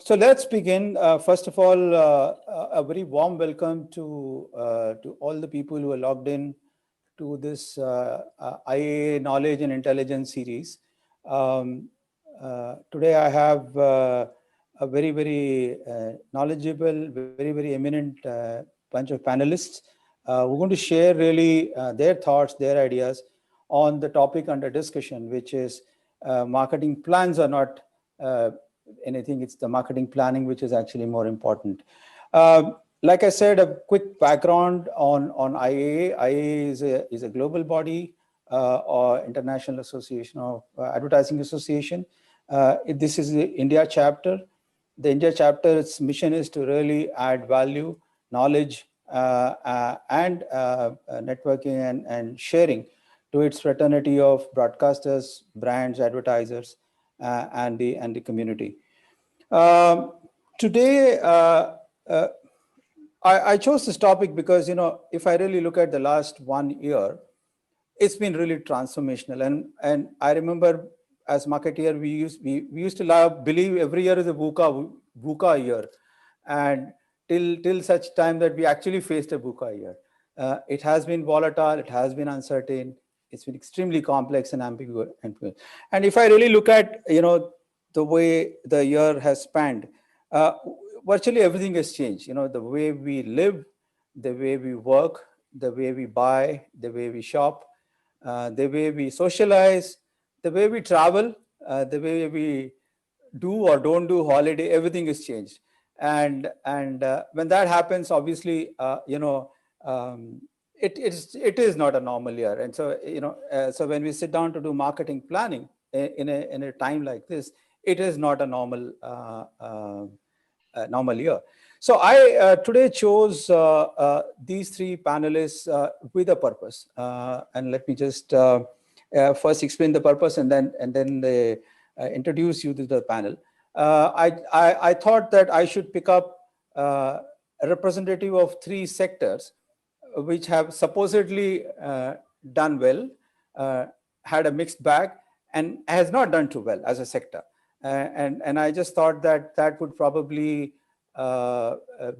So let's begin. First of all, a very warm welcome to all the people who are logged in to this IAA Knowledge and Intelligence series. Today I have a very knowledgeable, very eminent bunch of panelists who are going to share really their thoughts, their ideas on the topic under discussion, which is marketing plans are not anything. It's the marketing planning which is actually more important. Like I said, a quick background on IAA. IAA is a global body or International Association of Advertising Association. This is the India chapter. The India chapter's mission is to really add value, knowledge, and networking and sharing to its fraternity of broadcasters, brands, advertisers, and the community. Today, I chose this topic because, if I really look at the last 1 year, it's been really transformational. And I remember as marketeer, we used to believe every year is a VUCA year, and till such time that we actually faced a VUCA year. It has been volatile, it has been uncertain, it's been extremely complex and ambiguous. And if I really look at the way the year has spanned, virtually everything has changed. The way we live, the way we work, the way we buy, the way we shop, the way we socialize, the way we travel, the way we do or don't do holiday, everything has changed. And when that happens, obviously, it is not a normal year. And so, so when we sit down to do marketing planning in a time like this, it is not a normal normal year. So I today chose these three panelists with a purpose. And let me just first explain the purpose and then they introduce you to the panel. I thought that I should pick up a representative of three sectors which have supposedly done well, had a mixed bag, and has not done too well as a sector. And I just thought that would probably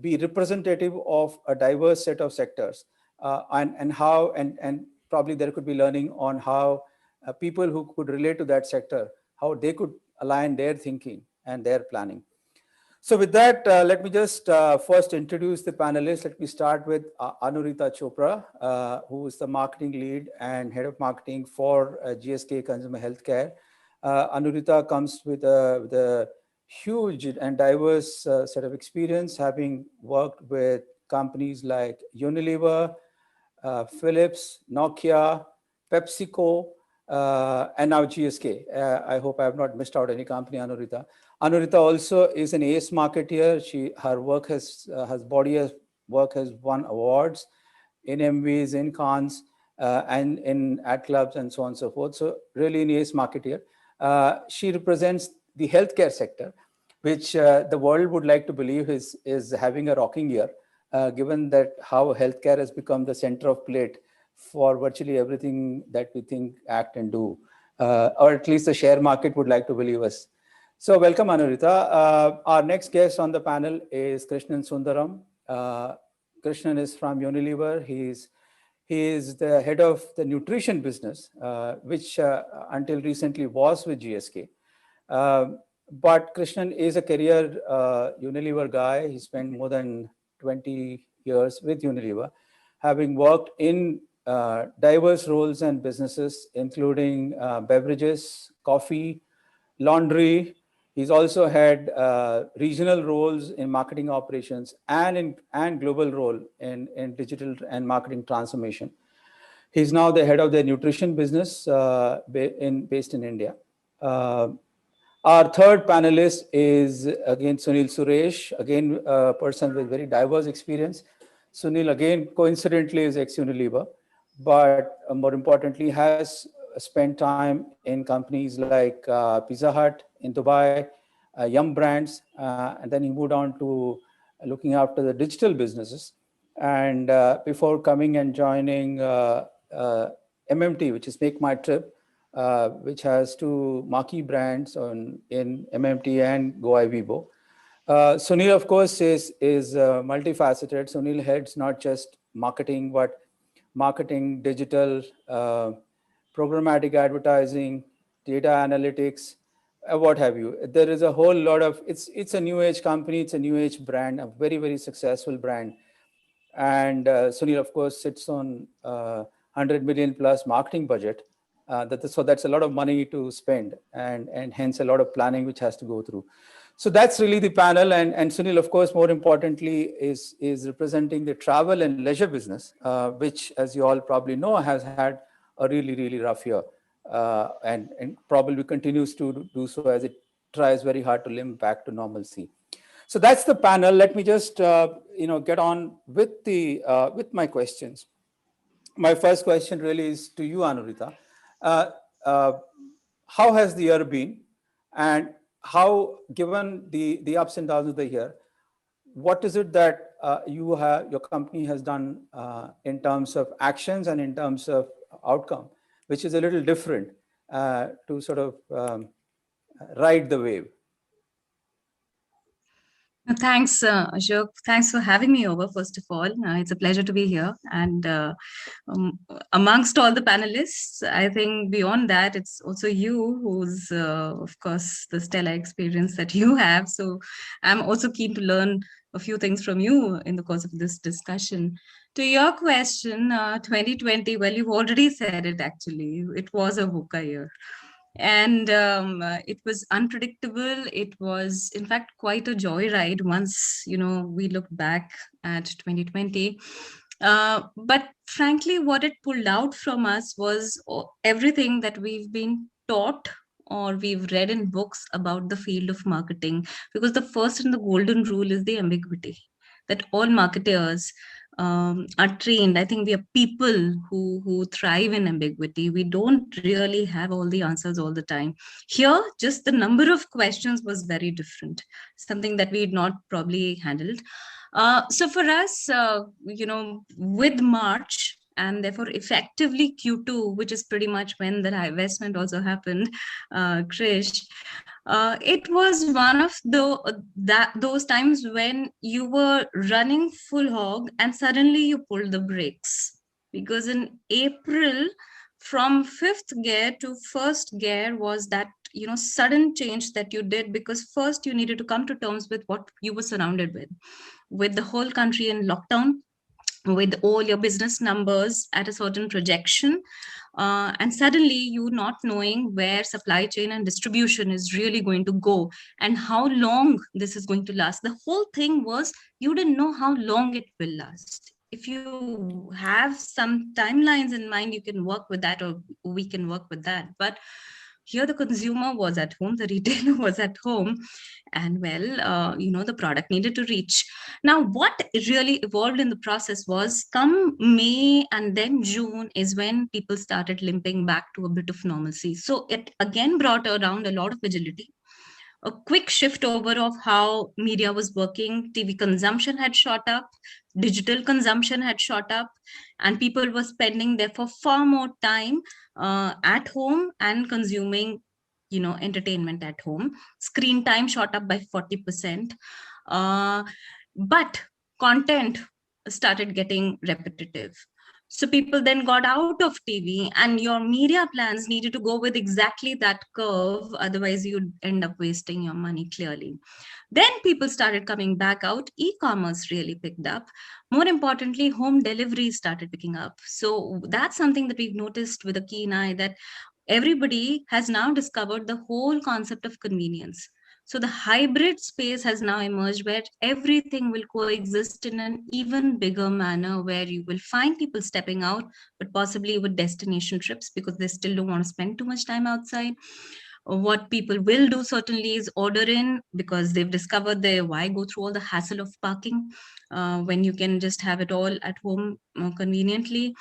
be representative of a diverse set of sectors, and how and probably there could be learning on how people who could relate to that sector, how they could align their thinking and their planning. So with that, let me just first introduce the panelists. Let me start with Anurita Chopra, who is the marketing lead and head of marketing for GSK Consumer Healthcare. Anurita comes with a huge and diverse set of experience, having worked with companies like Unilever, Philips, Nokia, PepsiCo, and now GSK. I hope I have not missed out any company, Anurita. Anurita also is an ace marketeer. Her work has won awards in MVs, in Cannes, and in ad clubs and so on and so forth. So really an ace marketeer. She represents the healthcare sector, which the world would like to believe is having a rocking year, given that how healthcare has become the center of plate for virtually everything that we think, act, and do, or at least the share market would like to believe us. So welcome, Anurita. Our next guest on the panel is Krishnan Sundaram. Krishnan is from Unilever. He is the head of the nutrition business, which until recently was with GSK. But Krishnan is a career Unilever guy. He spent more than 20 years with Unilever, having worked in diverse roles and businesses, including beverages, coffee, laundry. He's also had regional roles in marketing operations and global role in digital and marketing transformation. He's now the head of the nutrition business based in India. Our third panelist is again Sunil Suresh, again a person with very diverse experience. Sunil again coincidentally is ex-Unilever, but more importantly has spent time in companies like Pizza Hut in Dubai, Yum Brands, and then he moved on to looking after the digital businesses. And before coming and joining MMT, which is Make My Trip, which has two marquee brands in MMT and Go Vivo. Sunil, of course, is multifaceted. Sunil heads not just marketing, but marketing, digital, programmatic advertising, data analytics, what have you. There is a whole lot of, it's a new age company, it's a new age brand, a very, very successful brand. And Sunil, of course, sits on 100 million plus marketing budget. So that's a lot of money to spend, and hence a lot of planning which has to go through. So that's really the panel. And Sunil, of course, more importantly, is representing the travel and leisure business, which, as you all probably know, has had a really, really rough year, and probably continues to do so as it tries very hard to limp back to normalcy. So that's the panel. Let me just get on with my questions. My first question really is to you, Anurita. Uh, uh, how has the year been, and how, given the ups and downs of the year, what is it that your company has done in terms of actions and in terms of outcome, which is a little different to sort of ride the wave? Thanks, Ashok. Thanks for having me over, first of all. It's a pleasure to be here. And amongst all the panelists, I think beyond that, it's also you who's, of course, the stellar experience that you have. So I'm also keen to learn a few things from you in the course of this discussion. To your question, 2020, well, you've already said it actually. It was a VUCA year. And it was unpredictable. It was, in fact, quite a joyride once we look back at 2020. But frankly, what it pulled out from us was everything that we've been taught or we've read in books about the field of marketing. Because the first and the golden rule is the ambiguity, that all marketers are trained. I think we are people who thrive in ambiguity. We don't really have all the answers all the time. Here, just the number of questions was very different, something that we had not probably handled. So for us, with March and therefore effectively Q2, which is pretty much when the divestment also happened, Krish, it was one of those times when you were running full hog and suddenly you pulled the brakes, because in April, from fifth gear to first gear was that sudden change that you did, because first you needed to come to terms with what you were surrounded with the whole country in lockdown, with all your business numbers at a certain projection, and suddenly you not knowing where supply chain and distribution is really going to go and how long this is going to last. The whole thing was, you didn't know how long it will last. If you have some timelines in mind, you can work with that, or we can work with that. But here the consumer was at home, the retailer was at home, and well, the product needed to reach. Now, what really evolved in the process was, come May and then June is when people started limping back to a bit of normalcy. So it again brought around a lot of agility, a quick shift over of how media was working. TV consumption had shot up, digital consumption had shot up, and people were spending therefore far more time at home and consuming entertainment at home. Screen time shot up by 40%, but content started getting repetitive. So people then got out of TV, and your media plans needed to go with exactly that curve. Otherwise, you'd end up wasting your money, clearly. Then people started coming back out. E-commerce really picked up. More importantly, home delivery started picking up. So that's something that we've noticed with a keen eye, that everybody has now discovered the whole concept of convenience. So the hybrid space has now emerged, where everything will coexist in an even bigger manner, where you will find people stepping out, but possibly with destination trips, because they still don't want to spend too much time outside. What people will do certainly is order in, because they've discovered why go through all the hassle of parking when you can just have it all at home conveniently.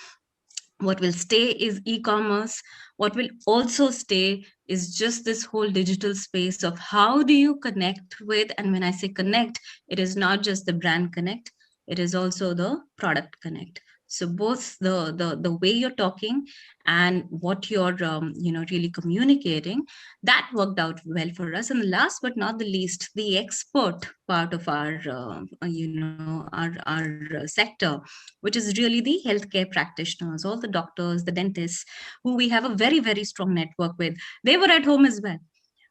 What will stay is e-commerce. What will also stay is just this whole digital space of how do you connect with, and when I say connect, it is not just the brand connect, it is also the product connect. So both the way you're talking and what you're really communicating, that worked out well for us. And last but not the least, the expert part of our our sector, which is really the healthcare practitioners, all the doctors, the dentists, who we have a very, very strong network with. They were at home as well.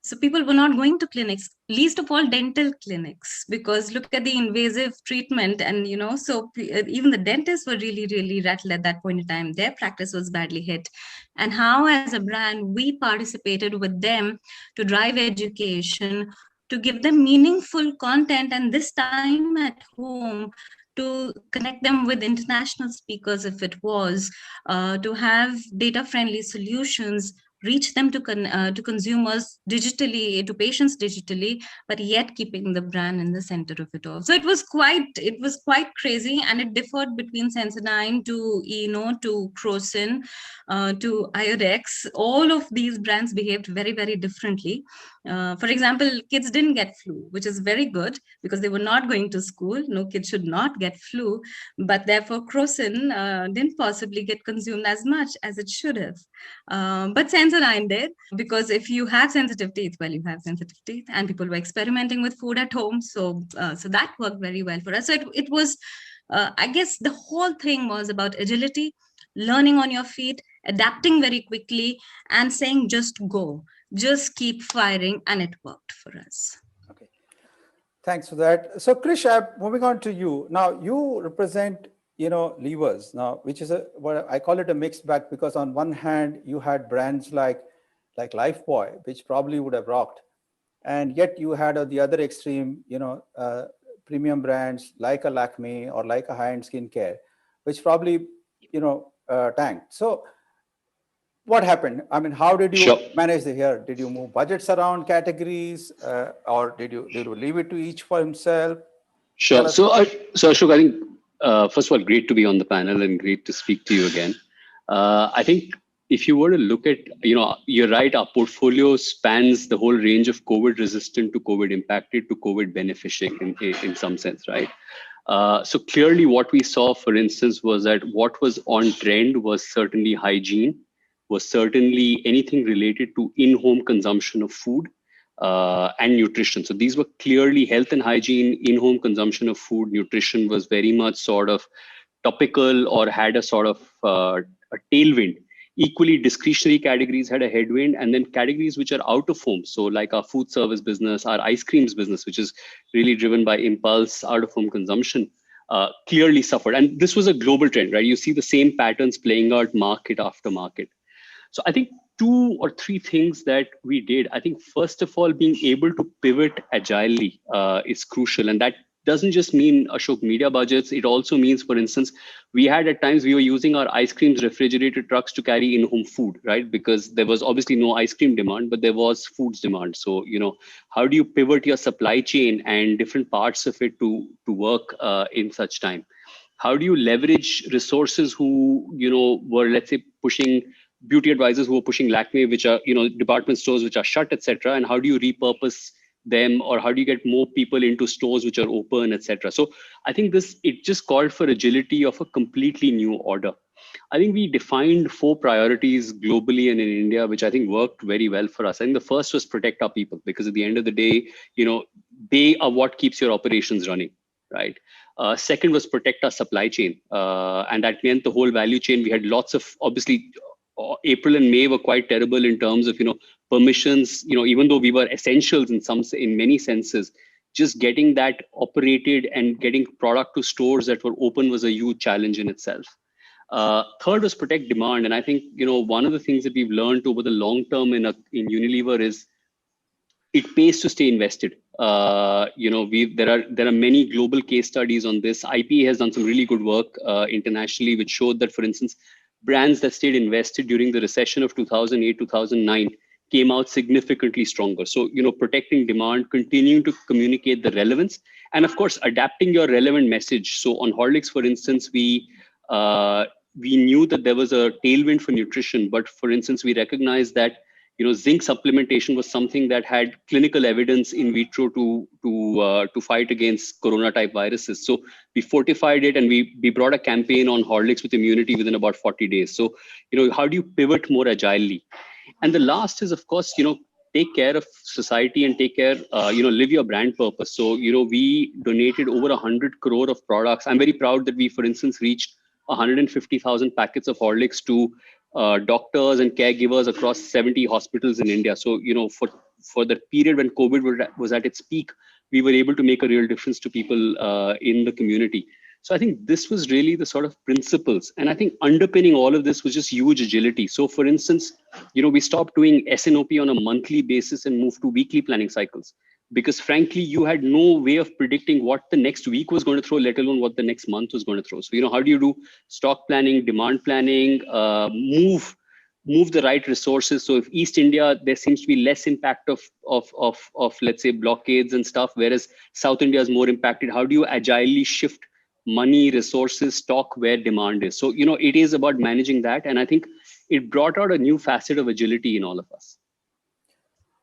So people were not going to clinics, least of all dental clinics, because look at the invasive treatment. And, so even the dentists were really, really rattled at that point in time. Their practice was badly hit. And how, as a brand, we participated with them to drive education, to give them meaningful content, and this time at home, to connect them with international speakers if it was, to have data-friendly solutions, reach them to consumers digitally, to patients digitally, but yet keeping the brand in the center of it all. So it was quite crazy, and it differed between Sensodyne to to Crocin, to Iodex. All of these brands behaved very, very differently. For example, kids didn't get flu, which is very good because they were not going to school. No kid should not get flu, but therefore Crocin didn't possibly get consumed as much as it should have. But Sensodyne did, because if you have sensitive teeth, well, you have sensitive teeth, and people were experimenting with food at home. So that worked very well for us. So it was, I guess the whole thing was about agility, learning on your feet, adapting very quickly, and saying, just go, just keep firing. And it worked for us. Okay. Thanks for that. So Krish, moving on to you. Now you represent, levers now, which is what I call it a mixed bag, because on one hand, you had brands like Lifebuoy, which probably would have rocked. And yet you had at the other extreme, premium brands like a Lakme or like a high-end skincare, which probably, tanked. So what happened? I mean, how did you manage the here? Did you move budgets around categories, or did you leave it to each for himself? Sure. So Ashok, I think first of all, great to be on the panel and great to speak to you again. I think if you were to look at, you're right, our portfolio spans the whole range of COVID resistant to COVID impacted to COVID benefiting in some sense, right? So clearly what we saw, for instance, was that what was on trend was certainly hygiene, was certainly anything related to in-home consumption of food and nutrition. So these were clearly health and hygiene, in-home consumption of food, nutrition was very much sort of topical or had a sort of a tailwind. Equally, discretionary categories had a headwind, and then categories which are out of home. So like our food service business, our ice creams business, which is really driven by impulse out of home consumption, clearly suffered. And this was a global trend, right? You see the same patterns playing out market after market. So I think 2 or 3 things that we did. I think first of all, being able to pivot agilely is crucial. And that doesn't just mean Ashok media budgets. It also means, for instance, we had at times we were using our ice creams refrigerated trucks to carry in-home food, right? Because there was obviously no ice cream demand, but there was foods demand. So, how do you pivot your supply chain and different parts of it to work in such time? How do you leverage resources who, were, let's say, pushing beauty advisors who are pushing Lakme, which are, department stores which are shut, etc. And how do you repurpose them, or how do you get more people into stores which are open, etc. So I think it just called for agility of a completely new order. I think we defined 4 priorities globally and in India, which I think worked very well for us. I think the first was protect our people, because at the end of the day, they are what keeps your operations running, right? Second was protect our supply chain. And that meant the whole value chain. We had lots of, obviously, April and May were quite terrible in terms of, permissions, even though we were essentials in many senses, just getting that operated and getting product to stores that were open was a huge challenge in itself. Third was protect demand. And I think, one of the things that we've learned over the long term in Unilever is it pays to stay invested. There are many global case studies on this. IPA has done some really good work internationally, which showed that, for instance, brands that stayed invested during the recession of 2008, 2009 came out significantly stronger. So, protecting demand, continuing to communicate the relevance, and of course, adapting your relevant message. So on Horlicks, for instance, we knew that there was a tailwind for nutrition, but for instance, we recognized that zinc supplementation was something that had clinical evidence in vitro to fight against corona type viruses. So we fortified it, and we brought a campaign on Horlicks with immunity within about 40 days. So, how do you pivot more agilely? And the last is, of course, take care of society and take care, live your brand purpose. So, we donated over 100 crore of products. I'm very proud that we, for instance, reached 150,000 packets of Horlicks to doctors and caregivers across 70 hospitals in India. So, for the period when COVID was at its peak, we were able to make a real difference to people in the community. So I think this was really the sort of principles. And I think underpinning all of this was just huge agility. So for instance, we stopped doing SNOP on a monthly basis and moved to weekly planning cycles. Because frankly, you had no way of predicting what the next week was going to throw, let alone what the next month was going to throw. So, how do you do stock planning, demand planning, move the right resources? So if East India, there seems to be less impact of let's say blockades and stuff, whereas South India is more impacted. How do you agilely shift money, resources, stock where demand is? So, it is about managing that. And I think it brought out a new facet of agility in all of us.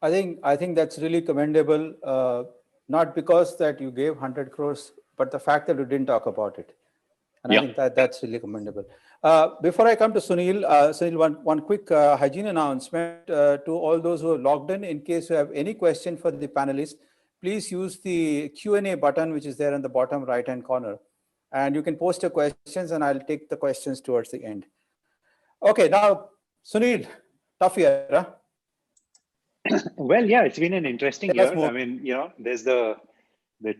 I think that's really commendable, not because that you gave 100 crores, but the fact that you didn't talk about it. And I think that's really commendable. Before I come to Sunil, Sunil, one quick hygiene announcement to all those who have logged in case you have any question for the panelists, please use the Q&A button, which is there in the bottom right-hand corner. And you can post your questions and I'll take the questions towards the end. Okay, now, Sunil, tough year, huh? Well, yeah, it's been an interesting year. I mean, there's the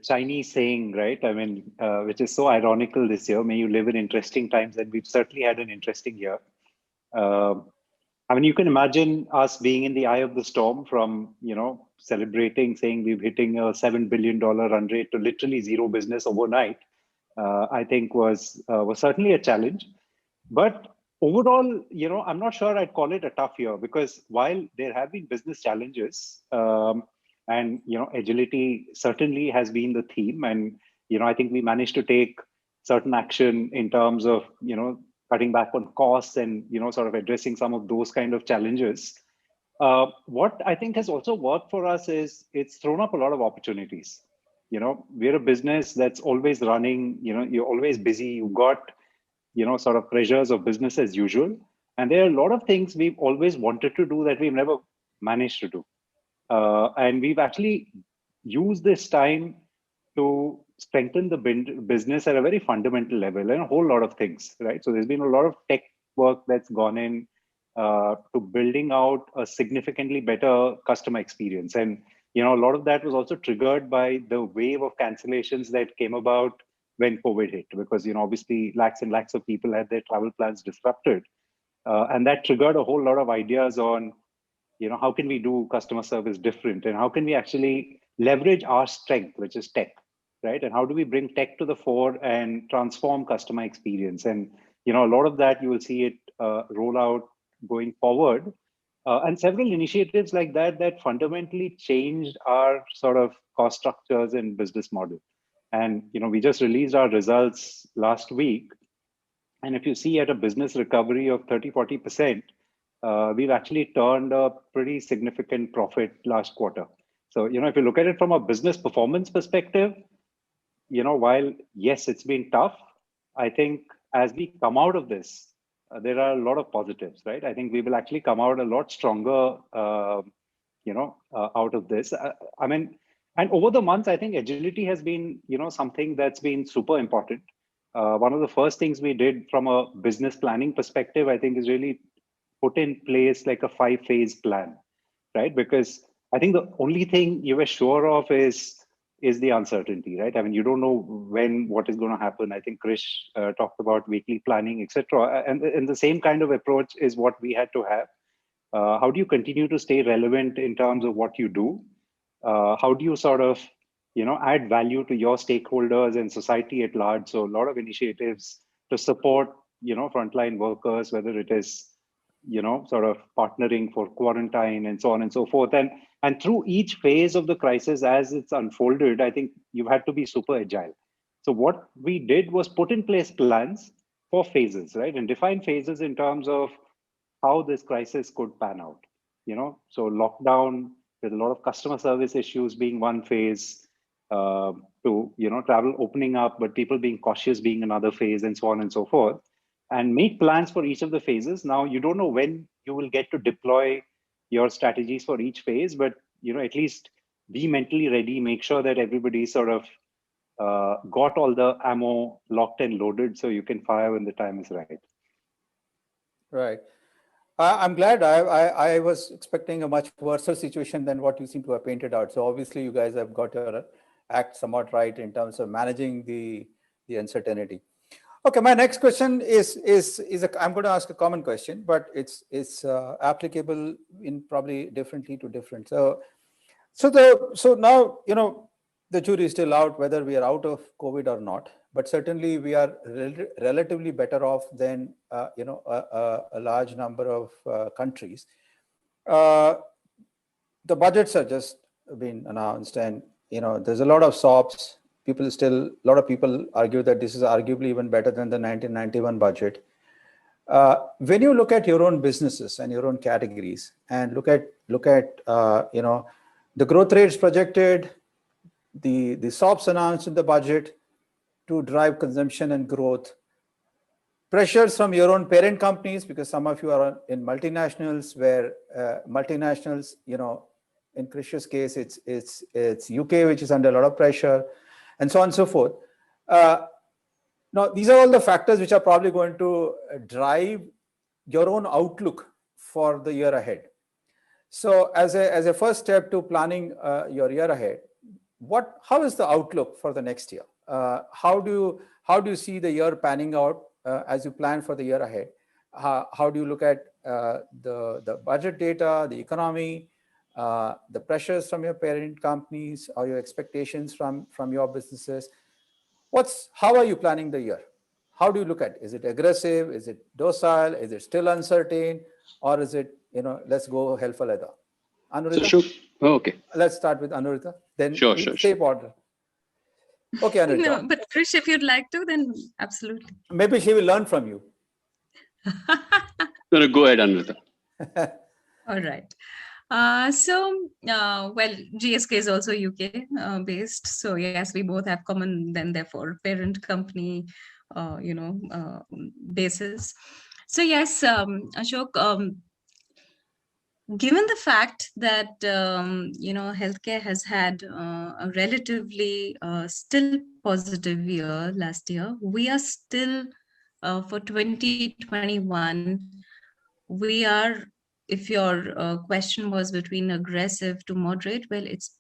Chinese saying, right? I mean, which is so ironical this year. May you live in interesting times, and we've certainly had an interesting year. I mean, you can imagine us being in the eye of the storm from, celebrating, saying we're hitting a $7 billion run rate to literally zero business overnight. I think was certainly a challenge. But overall, I'm not sure I'd call it a tough year, because while there have been business challenges, and agility certainly has been the theme, and I think we managed to take certain action in terms of cutting back on costs and sort of addressing some of those kind of challenges. What I think has also worked for us is it's thrown up a lot of opportunities. We're a business that's always running. You're always busy. You've got sort of pressures of business as usual. And there are a lot of things we've always wanted to do that we've never managed to do. And we've actually used this time to strengthen the business at a very fundamental level and a whole lot of things, right? So there's been a lot of tech work that's gone in to building out a significantly better customer experience. And, a lot of that was also triggered by the wave of cancellations that came about when COVID hit, because, obviously lakhs and lakhs of people had their travel plans disrupted. And that triggered a whole lot of ideas on, how can we do customer service different, and how can we actually leverage our strength, which is tech, right? And how do we bring tech to the fore and transform customer experience? And, a lot of that you will see it roll out going forward. And several initiatives like that fundamentally changed our sort of cost structures and business model. And, we just released our results last week. And if you see at a business recovery of 30-40%, we've actually turned a pretty significant profit last quarter. So, if you look at it from a business performance perspective, while, yes, it's been tough, I think as we come out of this, there are a lot of positives, right? I think we will actually come out a lot stronger, out of this. I mean, and over the months, I think agility has been, something that's been super important. One of the first things we did from a business planning perspective, I think, is really put in place like a 5-phase plan, right? Because I think the only thing you were sure of is the uncertainty, right? I mean, you don't know what is going to happen. I think Krish talked about weekly planning, etc. And the same kind of approach is what we had to have. How do you continue to stay relevant in terms of what you do? How do you sort of, add value to your stakeholders and society at large? So a lot of initiatives to support, frontline workers, whether it is, sort of partnering for quarantine and so on and so forth. And through each phase of the crisis, as it's unfolded, I think you've had to be super agile. So what we did was put in place plans for phases, right? And define phases in terms of how this crisis could pan out. so lockdown with a lot of customer service issues being one phase, to, travel opening up, but people being cautious being another phase, and so on and so forth, and make plans for each of the phases. Now, you don't know when you will get to deploy your strategies for each phase, but, at least be mentally ready, make sure that everybody sort of got all the ammo locked and loaded so you can fire when the time is right. Right. I'm glad. I was expecting a much worse situation than what you seem to have painted out. So obviously you guys have got your act somewhat right in terms of managing the uncertainty. Okay, my next question is I'm going to ask a common question, but it's applicable in probably differently to different. So now, the jury is still out whether we are out of COVID or not, but certainly we are relatively better off than a large number of countries. The budgets are just been announced, and there's a lot of SOPs. A lot of people argue that this is arguably even better than the 1991 budget. When you look at your own businesses and your own categories, and look at the growth rates projected, the SOPs announced in the budget to drive consumption and growth, pressures from your own parent companies, because some of you are in multinationals, where multinationals, in Krish's case, it's UK, which is under a lot of pressure, and so on and so forth. Now, these are all the factors which are probably going to drive your own outlook for the year ahead. So as a first step to planning your year ahead, how is the outlook for the next year? How do you see the year panning out as you plan for the year ahead? How do you look at the budget data, the economy, the pressures from your parent companies, or your expectations from your businesses? How are you planning the year? How do you look at it? Is it aggressive? Is it docile? Is it still uncertain? Or is it, let's go hell for leather? Anurita? So, okay. Let's start with Anurita. Then Sure. Order. Okay, Anurita. No, but Krish, if you'd like to, then absolutely. Maybe she will learn from you. No, go ahead, Anurita. All right. Well, GSK is also UK based. So yes, we both have common, then therefore parent company, basis. So yes, Ashok, given the fact that, healthcare has had a relatively still positive year last year, we are still for 2021, we are, if your question was between aggressive to moderate, well, it's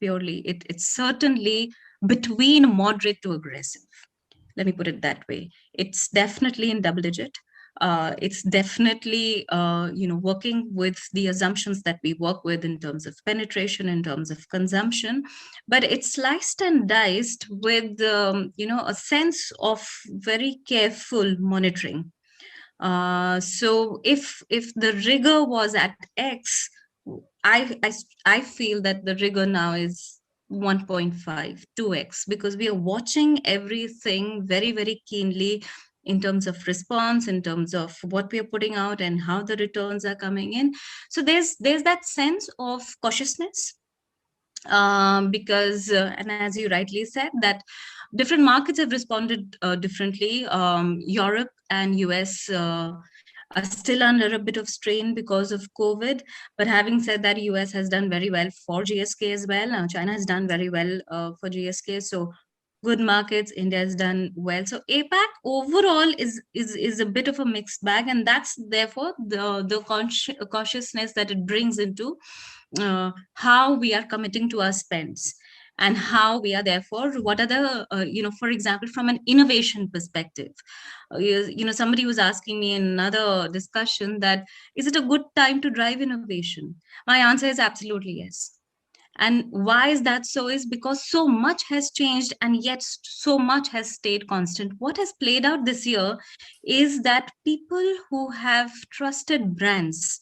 certainly between moderate to aggressive. Let me put it that way. It's definitely in double digit. It's definitely, working with the assumptions that we work with in terms of penetration, in terms of consumption, but it's sliced and diced with, a sense of very careful monitoring. So if the rigor was at X, I feel that the rigor now is 1.5, 2x, because we are watching everything very, very keenly in terms of response, in terms of what we are putting out and how the returns are coming in. So there's that sense of cautiousness, because, and as you rightly said, that different markets have responded differently. Europe and US are still under a bit of strain because of COVID. But having said that, US has done very well for GSK as well. China has done very well for GSK. So good markets, India has done well. So APAC overall is a bit of a mixed bag, and that's therefore the cautiousness that it brings into how we are committing to our spends, and how we are therefore, what are the, for example, from an innovation perspective, somebody was asking me in another discussion that, is it a good time to drive innovation? My answer is absolutely yes. And why is that so? Is because so much has changed, and yet so much has stayed constant. What has played out this year is that people who have trusted brands,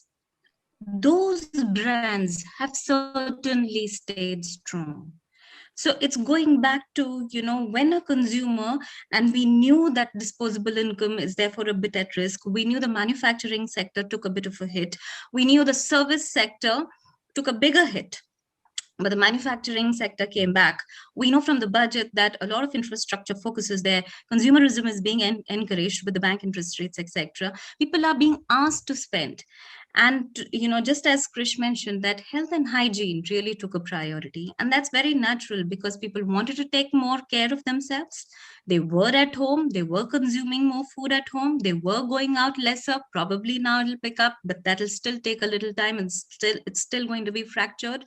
those brands have certainly stayed strong. So it's going back to, when a consumer, and we knew that disposable income is therefore a bit at risk. We knew the manufacturing sector took a bit of a hit. We knew the service sector took a bigger hit, but the manufacturing sector came back. We know from the budget that a lot of infrastructure focuses there. Consumerism is being encouraged with the bank interest rates, etc. People are being asked to spend. And, just as Krish mentioned, that health and hygiene really took a priority. And that's very natural because people wanted to take more care of themselves. They were at home. They were consuming more food at home. They were going out lesser. Probably now it'll pick up, but that'll still take a little time, and it's still going to be fractured.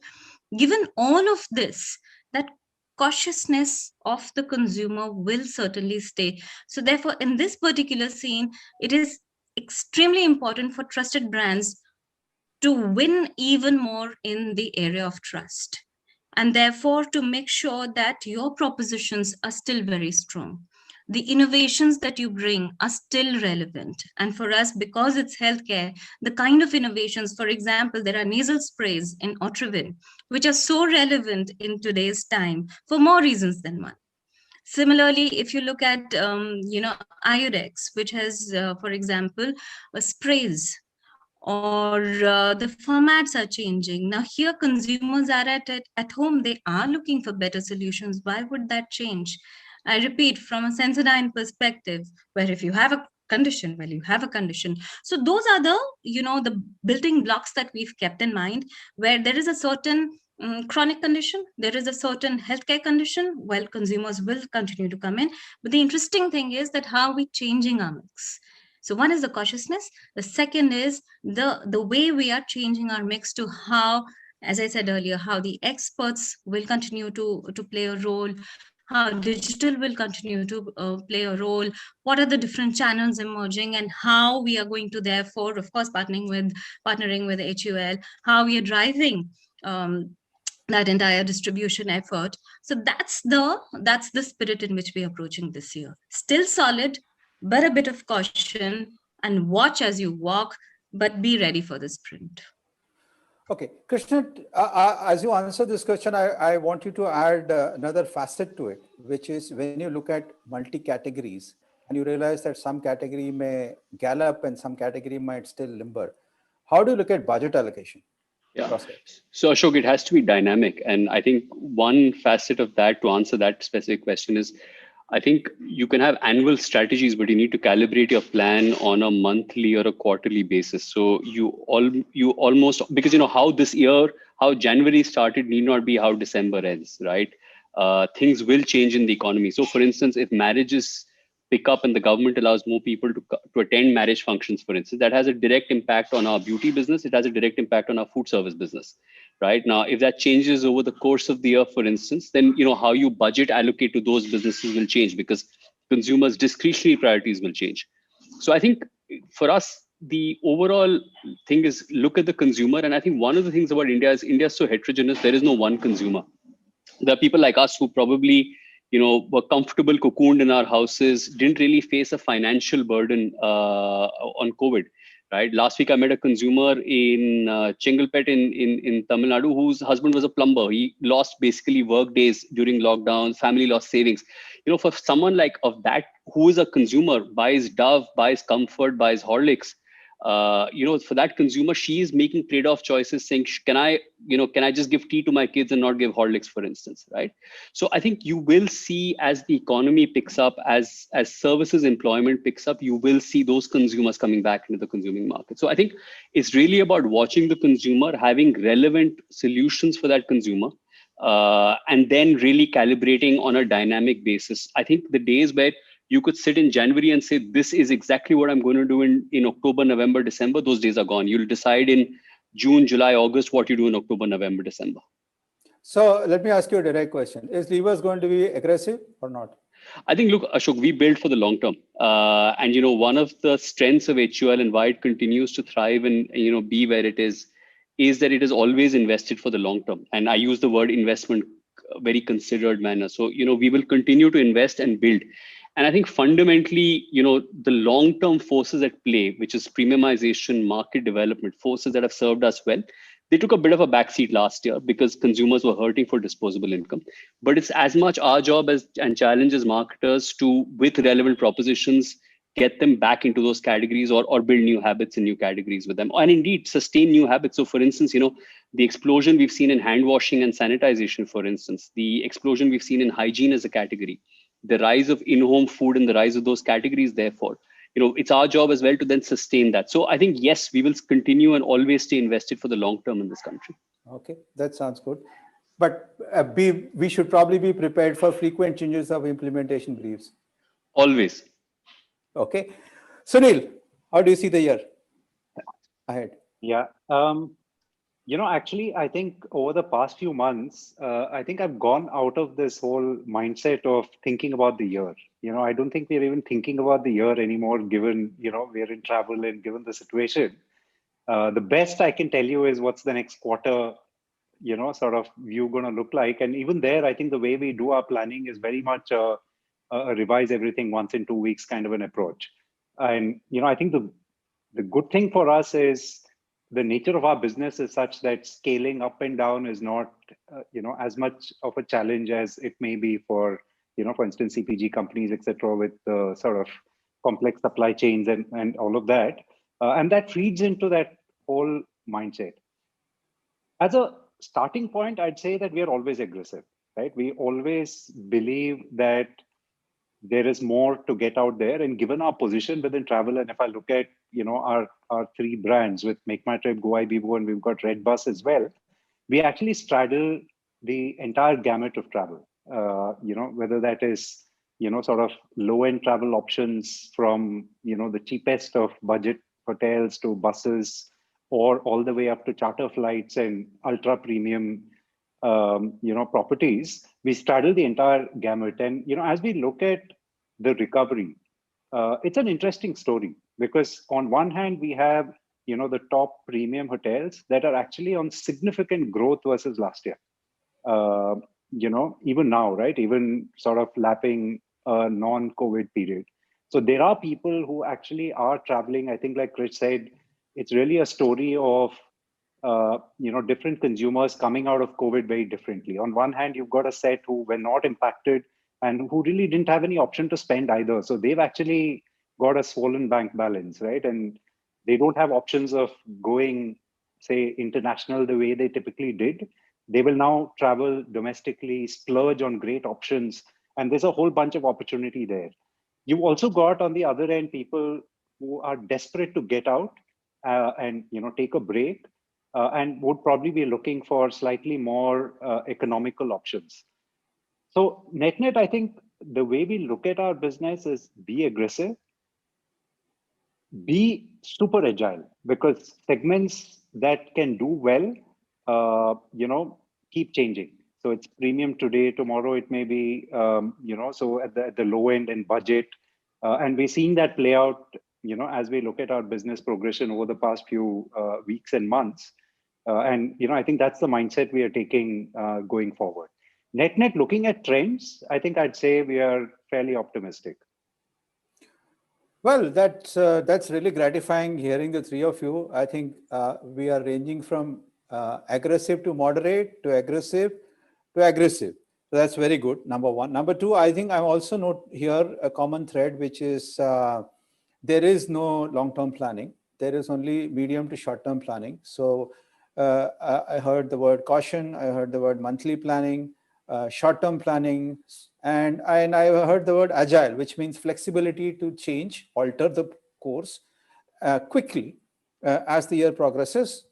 Given all of this, that cautiousness of the consumer will certainly stay. So therefore, in this particular scene, it is extremely important for trusted brands to win even more in the area of trust, and therefore to make sure that your propositions are still very strong. The innovations that you bring are still relevant. And for us, because it's healthcare, the kind of innovations, for example, there are nasal sprays in Otrivin, which are so relevant in today's time for more reasons than one. Similarly, if you look at, Iodex, which has, for example, sprays, or the formats are changing. Now here consumers are at home, they are looking for better solutions. Why would that change? I repeat, from a Sensodyne perspective, where if you have a condition, well, you have a condition. So those are the, the building blocks that we've kept in mind, where there is a certain chronic condition, there is a certain healthcare condition, well, consumers will continue to come in. But the interesting thing is that how are we changing our mix? So one is the cautiousness. The second is the way we are changing our mix to how, as I said earlier, how the experts will continue to play a role, how digital will continue to play a role, what are the different channels emerging, and how we are going to therefore, of course, partnering with HUL, how we are driving that entire distribution effort. So that's the spirit in which we are approaching this year. Still solid, but a bit of caution, and watch as you walk, but be ready for the sprint. Okay, Krishna, as you answer this question, I want you to add another facet to it, which is when you look at multi-categories and you realize that some category may gallop and some category might still limber. How do you look at budget allocation? Yeah. So Ashok, it has to be dynamic. And I think one facet of that to answer that specific question is, I think you can have annual strategies, but you need to calibrate your plan on a monthly or a quarterly basis. So you almost, because how this year, how January started need not be how December ends, right? Things will change in the economy. So for instance, if marriages pick up and the government allows more people to attend marriage functions, for instance, that has a direct impact on our beauty business. It has a direct impact on our food service business. Right now, if that changes over the course of the year, for instance, then how you budget allocate to those businesses will change because consumers' discretionary priorities will change. So I think for us, the overall thing is look at the consumer. And I think one of the things about India is so heterogeneous. There is no one consumer. There are people like us who probably were comfortable, cocooned in our houses, didn't really face a financial burden on COVID. Right. Last week, I met a consumer in Chengalpet in Tamil Nadu whose husband was a plumber. He lost basically work days during lockdown, family lost savings. For someone like of that, who is a consumer, buys Dove, buys Comfort, buys Horlicks, for that consumer, she is making trade-off choices saying, can I just give tea to my kids and not give Horlicks, for instance, right? So I think you will see as the economy picks up, as services employment picks up, you will see those consumers coming back into the consuming market. So I think it's really about watching the consumer, having relevant solutions for that consumer, and then really calibrating on a dynamic basis. I think the days where you could sit in January and say, this is exactly what I'm going to do in October, November, December, those days are gone. You'll decide in June, July, August, what you do in October, November, December. So let me ask you a direct question. Is levers going to be aggressive or not? I think, look, Ashok, we build for the long term. And, one of the strengths of HUL and why it continues to thrive and, be where it is that it is always invested for the long term. And I use the word investment very considered manner. So, we will continue to invest and build. And I think fundamentally, the long-term forces at play, which is premiumization, market development, forces that have served us well, They took a bit of a backseat last year because consumers were hurting for disposable income. But it's as much our job and challenge as marketers to, with relevant propositions, get them back into those categories or build new habits in new categories with them, and indeed sustain new habits. So for instance, the explosion we've seen in hand washing and sanitization, for instance, the explosion we've seen in hygiene as a category, the rise of in-home food and the rise of those categories, therefore, it's our job as well to then sustain that. So I think, yes, we will continue and always stay invested for the long term in this country. Okay, that sounds good. But we should probably be prepared for frequent changes of implementation briefs. Always. Okay. Sunil, how do you see the year ahead? Yeah. Actually, I think over the past few months, I think I've gone out of this whole mindset of thinking about the year. I don't think we're even thinking about the year anymore, given, we're in travel and given the situation. The best I can tell you is what's the next quarter, sort of view going to look like. And even there, I think the way we do our planning is very much a revise everything once in 2 weeks kind of an approach. And, I think the good thing for us is the nature of our business is such that scaling up and down is not, as much of a challenge as it may be for, for instance, CPG companies, etc., with the sort of complex supply chains and all of that. And that feeds into that whole mindset. As a starting point, I'd say that we are always aggressive, right? We always believe that there is more to get out there, and given our position within travel, and if I look at our three brands with Make My Trip, Go Ibibo, and we've got Red Bus as well, we actually straddle the entire gamut of travel. Whether that is sort of low-end travel options from the cheapest of budget hotels to buses, or all the way up to charter flights and ultra premium properties. We straddle the entire gamut. And, as we look at the recovery, it's an interesting story because on one hand, we have, the top premium hotels that are actually on significant growth versus last year. Even now, right? Even sort of lapping a non-COVID period. So there are people who actually are traveling. I think like Chris said, it's really a story of different consumers coming out of COVID very differently. On one hand, you've got a set who were not impacted and who really didn't have any option to spend either. So they've actually got a swollen bank balance, right? And they don't have options of going, say, international the way they typically did. They will now travel domestically, splurge on great options. And there's a whole bunch of opportunity there. You've also got on the other end, people who are desperate to get out and take a break. And would probably be looking for slightly more economical options. So net, I think the way we look at our business is be aggressive, be super agile, because segments that can do well, keep changing. So it's premium today, tomorrow it may be, so at the low end and budget. And we're seeing that play out, as we look at our business progression over the past few weeks and months. And I think that's the mindset we are taking going forward. Net, looking at trends, I think I'd say we are fairly optimistic. Well, that's really gratifying hearing the three of you. I think we are ranging from aggressive to moderate to aggressive to aggressive. So that's very good, number one. Number two, I think I also note here a common thread, which is there is no long-term planning. There is only medium to short-term planning. So I heard the word caution, I heard the word monthly planning, short-term planning, and I heard the word agile, which means flexibility to change, alter the course quickly as the year progresses,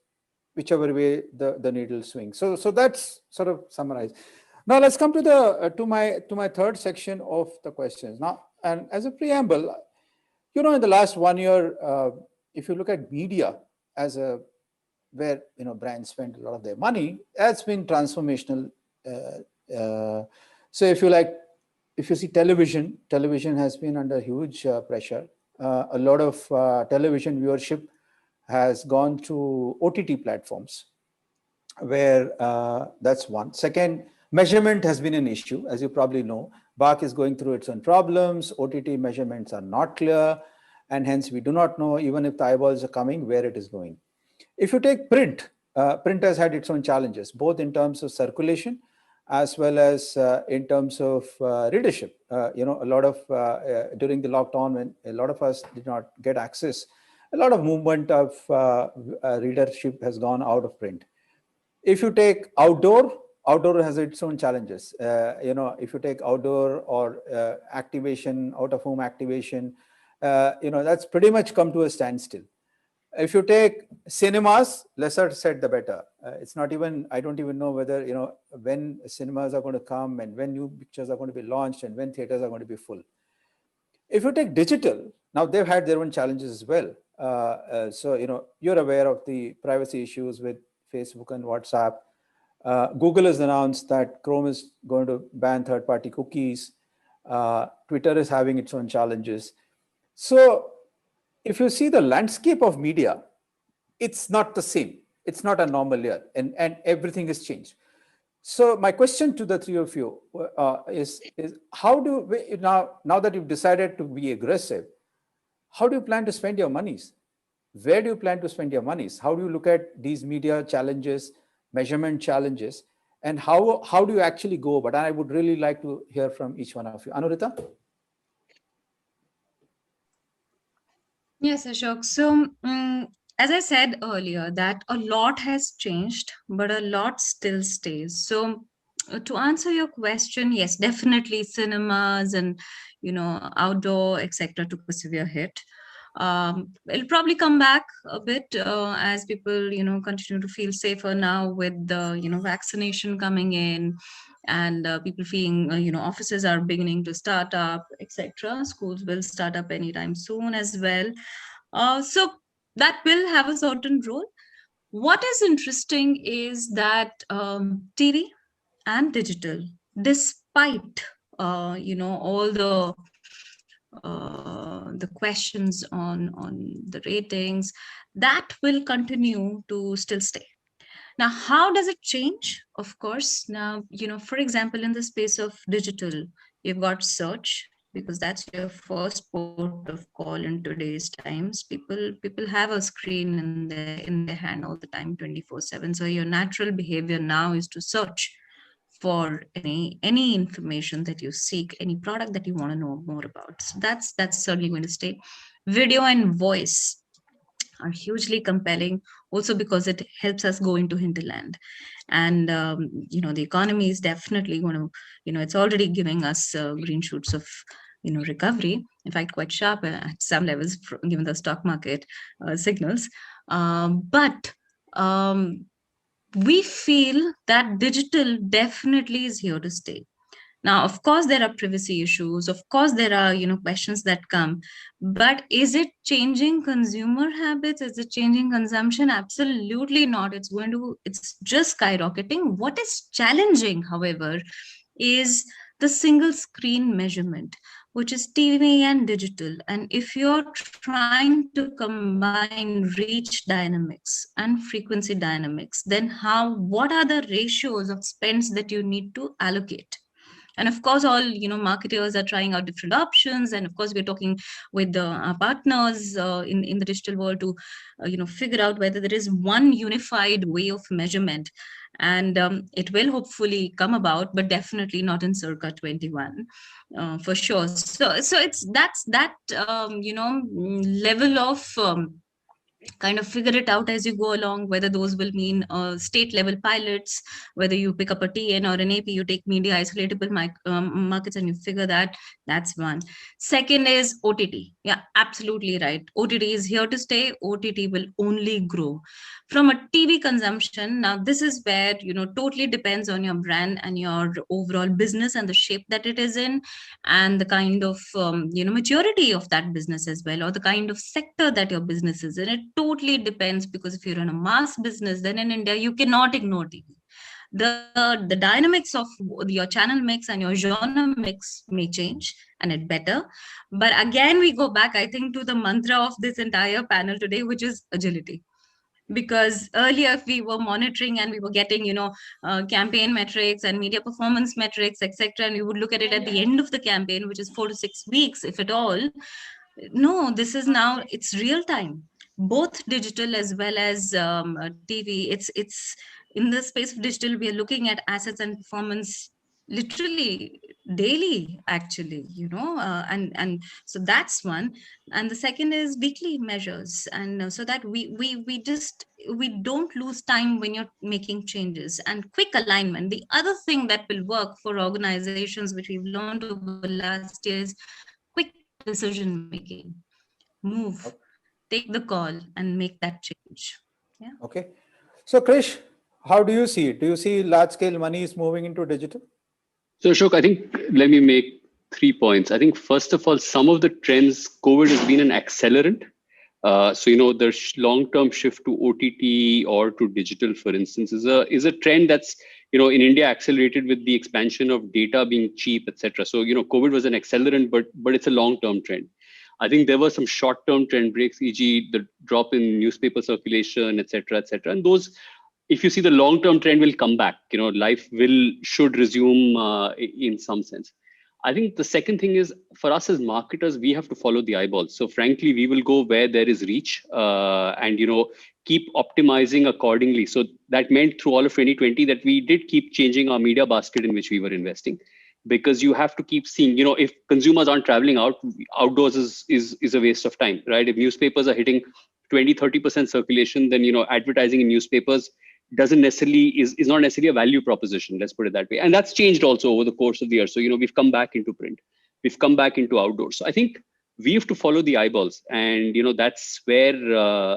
whichever way the needle swings. So that's sort of summarized. Now let's come to my third section of the questions. Now, and as a preamble, in the last 1 year, if you look at media as where brands spend a lot of their money, that's been transformational. So if you see television has been under huge pressure. A lot of television viewership has gone to OTT platforms, where that's one. Second, measurement has been an issue, as you probably know. BARC is going through its own problems. OTT measurements are not clear, and hence we do not know, even if the eyeballs are coming, where it is going. If you take print, print has had its own challenges, both in terms of circulation as well as in terms of readership. A lot of during the lockdown, when a lot of us did not get access, a lot of movement of readership has gone out of print. If you take outdoor has its own challenges. If you take outdoor or activation, out of home activation, that's pretty much come to a standstill. If you take cinemas, lesser said the better. It's not even, I don't even know whether, when cinemas are going to come and when new pictures are going to be launched and when theaters are going to be full. If you take digital, now they've had their own challenges as well. So, you're aware of the privacy issues with Facebook and WhatsApp. Google has announced that Chrome is going to ban third-party cookies. Twitter is having its own challenges. So if you see the landscape of media, it's not the same. It's not a normal year, and everything has changed. So my question to the three of you is how do we, now that you've decided to be aggressive, how do you plan to spend your monies? Where do you plan to spend your monies? How do you look at these media challenges, measurement challenges, and how do you actually go about it? And I would really like to hear from each one of you. Anurita? Yes, Ashok. So, as I said earlier, that a lot has changed, but a lot still stays. So, to answer your question, yes, definitely cinemas and outdoor, etc., took a severe hit. It'll probably come back a bit as people continue to feel safer now with the vaccination coming in, and people feeling offices are beginning to start up, etc. Schools will start up anytime soon as well. So that will have a certain role. What is interesting is that TV and digital, despite all the questions on the ratings, that will continue to still stay. Now, how does it change? Of course, now, for example, in the space of digital, you've got search, because that's your first port of call in today's times. People have a screen in their hand all the time, 24/7. So your natural behavior now is to search for any information that you seek, any product that you want to know more about. So that's certainly going to stay. Video and voice are hugely compelling, also because it helps us go into hinterland. And the economy is definitely going to, it's already giving us green shoots of recovery, in fact quite sharp at some levels given the stock market signals. But we feel that digital definitely is here to stay. Now, of course, there are privacy issues. Of course, there are questions that come. But is it changing consumer habits? Is it changing consumption? Absolutely not. It's just skyrocketing. What is challenging, however, is the single screen measurement, which is TV and digital. And if you're trying to combine reach dynamics and frequency dynamics, then what are the ratios of spends that you need to allocate? And of course, all marketers are trying out different options. And of course, we're talking with our partners in the digital world to figure out whether there is one unified way of measurement. And it will hopefully come about, but definitely not in circa 21 for sure. So that's that level of kind of figure it out as you go along, whether those will mean state level pilots, whether you pick up a TN or an AP, you take media isolatable markets and you figure that. That's one. Second is OTT. Yeah, absolutely right. OTT is here to stay. OTT will only grow. From a TV consumption, now this is where, totally depends on your brand and your overall business and the shape that it is in, and the kind of, maturity of that business as well, or the kind of sector that your business is in. It totally depends, because if you're in a mass business, then in India, you cannot ignore TV. The dynamics of your channel mix and your genre mix may change, and it better. But again, we go back, I think, to the mantra of this entire panel today, which is agility. Because earlier, if we were monitoring and we were getting, campaign metrics and media performance metrics, etc., and we would look at it at the end of the campaign, which is 4 to 6 weeks, if at all. No, this is now, it's real time. both digital as well as TV. It's in the space of digital, we are looking at assets and performance literally daily, actually, and so that's one. And the second is weekly measures, and so that we don't lose time when you're making changes, and quick alignment. The other thing that will work for organizations, which we've learned over the last year, is quick decision making. Move, take the call and make that change. Yeah. Okay. So Krish, how do you see it? Do you see large scale money is moving into digital? So Ashok, I think let me make 3 points. I think first of all, some of the trends, COVID has been an accelerant. So the long-term shift to OTT or to digital, for instance, is a trend that's in India accelerated with the expansion of data being cheap, etc. So COVID was an accelerant, but it's a long-term trend. I think there were some short-term trend breaks, e.g., the drop in newspaper circulation, etc., etc. And those, if you see the long-term trend, will come back. Life should resume in some sense. I think the second thing is, for us as marketers, we have to follow the eyeballs. So frankly, we will go where there is reach and keep optimizing accordingly. So that meant through all of 2020 that we did keep changing our media basket in which we were investing, because you have to keep seeing, if consumers aren't traveling outdoors is a waste of time, right? If newspapers are hitting 20-30% circulation, then advertising in newspapers is not necessarily a value proposition, let's put it that way. And that's changed also over the course of the year. So we've come back into print, we've come back into outdoors. So I think we have to follow the eyeballs, and that's where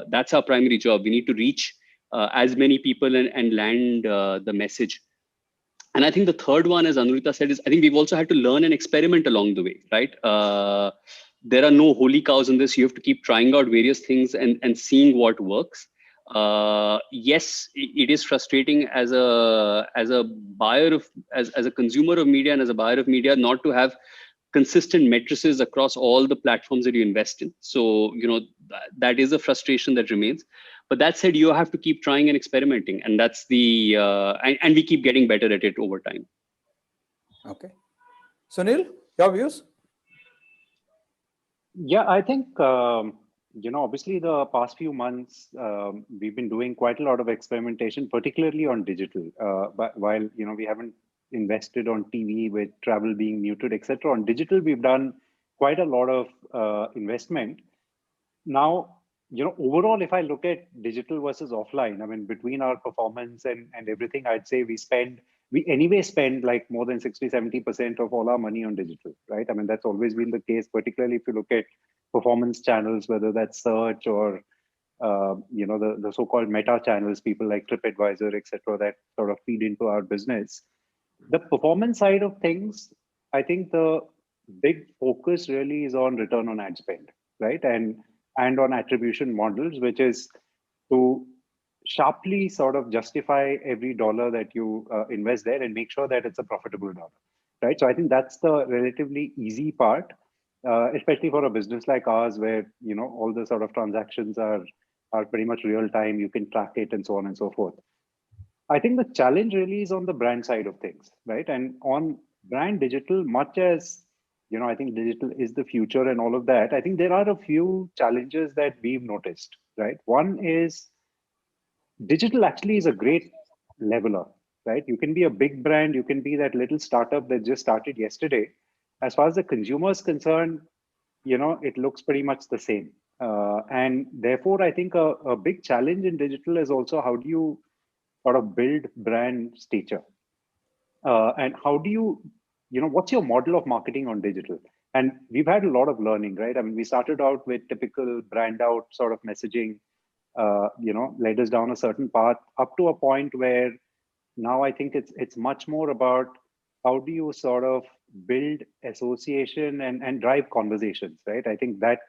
that's our primary job. We need to reach as many people and land the message. And I think the third one, as Anurita said, is I think we've also had to learn and experiment along the way, right? There are no holy cows in this. You have to keep trying out various things and seeing what works. Yes, it is frustrating as a buyer as a consumer of media and as a buyer of media not to have consistent matrices across all the platforms that you invest in. So that is a frustration that remains. But that said, you have to keep trying and experimenting, and that's the and we keep getting better at it over time. Okay, Sunil, your views? Yeah, I think obviously the past few months we've been doing quite a lot of experimentation, particularly on digital. But while we haven't invested on TV with travel being muted, etc., on digital we've done quite a lot of investment. Now, overall, if I look at digital versus offline, I mean, between our performance and everything, I'd say we anyway spend like more than 60-70% of all our money on digital, right? I mean, that's always been the case, particularly if you look at performance channels, whether that's search or, the so-called meta channels, people like TripAdvisor, etc., that sort of feed into our business. The performance side of things, I think the big focus really is on return on ad spend, right? And on attribution models, which is to sharply sort of justify every dollar that you invest there and make sure that it's a profitable dollar, right? So I think that's the relatively easy part, especially for a business like ours, where all the sort of transactions are pretty much real time. You can track it and so on and so forth. I think the challenge really is on the brand side of things, right? And on brand digital, much as I think digital is the future and all of that, I think there are a few challenges that we've noticed, right? One is digital actually is a great leveler, right? You can be a big brand, you can be that little startup that just started yesterday. As far as the consumer is concerned, it looks pretty much the same. And therefore, I think a big challenge in digital is also how do you sort of build brand stature? And how do you what's your model of marketing on digital? And we've had a lot of learning, right? I mean, we started out with typical brand out sort of messaging, led us down a certain path up to a point where now I think it's much more about how do you sort of build association and drive conversations, right? I think that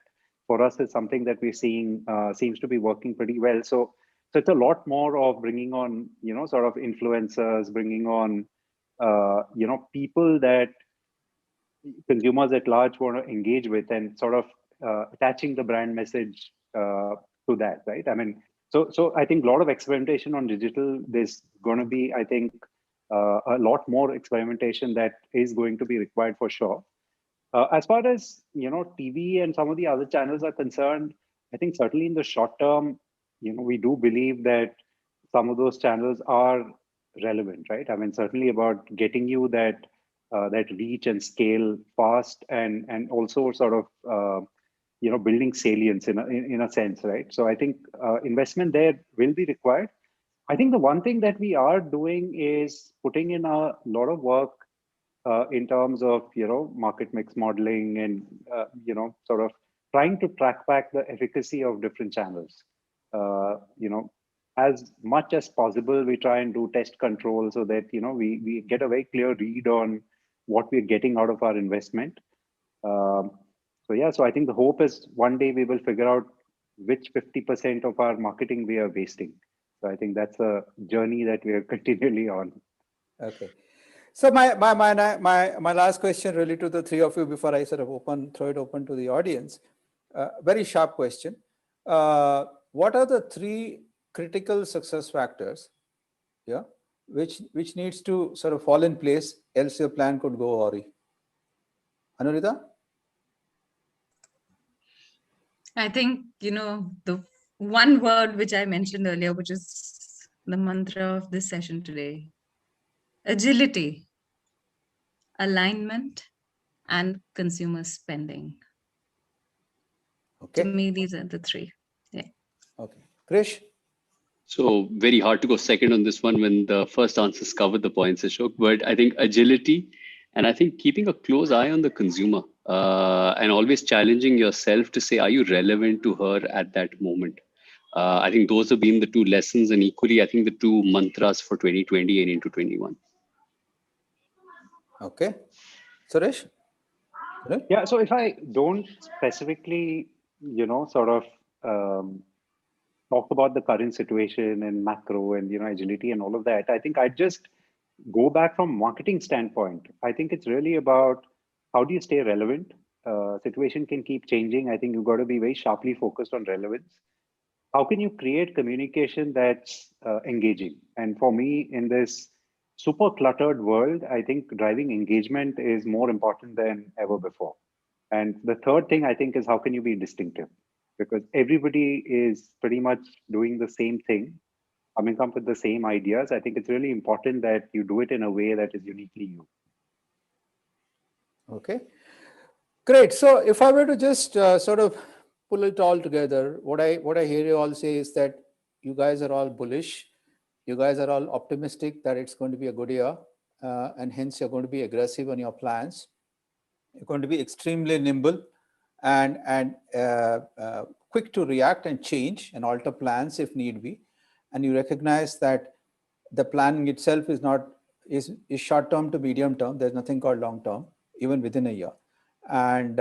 for us is something that we're seeing seems to be working pretty well. So it's a lot more of bringing on, sort of influencers, bringing on, people that consumers at large want to engage with, and sort of attaching the brand message to that, right? I mean, so I think a lot of experimentation on digital. There's going to be, I think, a lot more experimentation that is going to be required for sure. As far as TV and some of the other channels are concerned, I think certainly in the short term, we do believe that some of those channels are relevant, right? I mean, certainly about getting you that that reach and scale fast, and also sort of building salience in a sense, right? So I think investment there will be required. I think the one thing that we are doing is putting in a lot of work in terms of market mix modeling, and sort of trying to track back the efficacy of different channels. As much as possible, we try and do test control so that we get a very clear read on what we're getting out of our investment. So yeah, so I think the hope is one day we will figure out which 50% of our marketing we are wasting. So I think that's a journey that we are continually on. Okay. So my last question really to the three of you before I sort of throw it open to the audience. Very sharp question. What are the three critical success factors, yeah, which needs to sort of fall in place, else your plan could go awry? Anuradha? I think, the one word which I mentioned earlier, which is the mantra of this session today: agility, alignment, and consumer spending. Okay. To me, these are the three. Yeah. Okay. Krish? So very hard to go second on this one when the first answers covered the points, Ashok. But I think agility, and I think keeping a close eye on the consumer, and always challenging yourself to say, are you relevant to her at that moment? I think those have been the two lessons, and equally, I think the two mantras for 2020 and into 21. Okay. Suresh? Yeah, so if I don't specifically, sort of talk about the current situation and macro and, agility and all of that, I think I'd just go back from marketing standpoint. I think it's really about how do you stay relevant? Situation can keep changing. I think you've got to be very sharply focused on relevance. How can you create communication that's engaging? And for me, in this super cluttered world, I think driving engagement is more important than ever before. And the third thing I think is how can you be distinctive? Because everybody is pretty much doing the same thing, coming up with the same ideas. I think it's really important that you do it in a way that is uniquely you. Okay, great. So if I were to just sort of pull it all together, what I hear you all say is that you guys are all bullish. You guys are all optimistic that it's going to be a good year, and hence you're going to be aggressive on your plans. You're going to be extremely nimble and quick to react and change and alter plans if need be. And you recognize that the planning itself is short term to medium term. There's nothing called long term, even within a year. And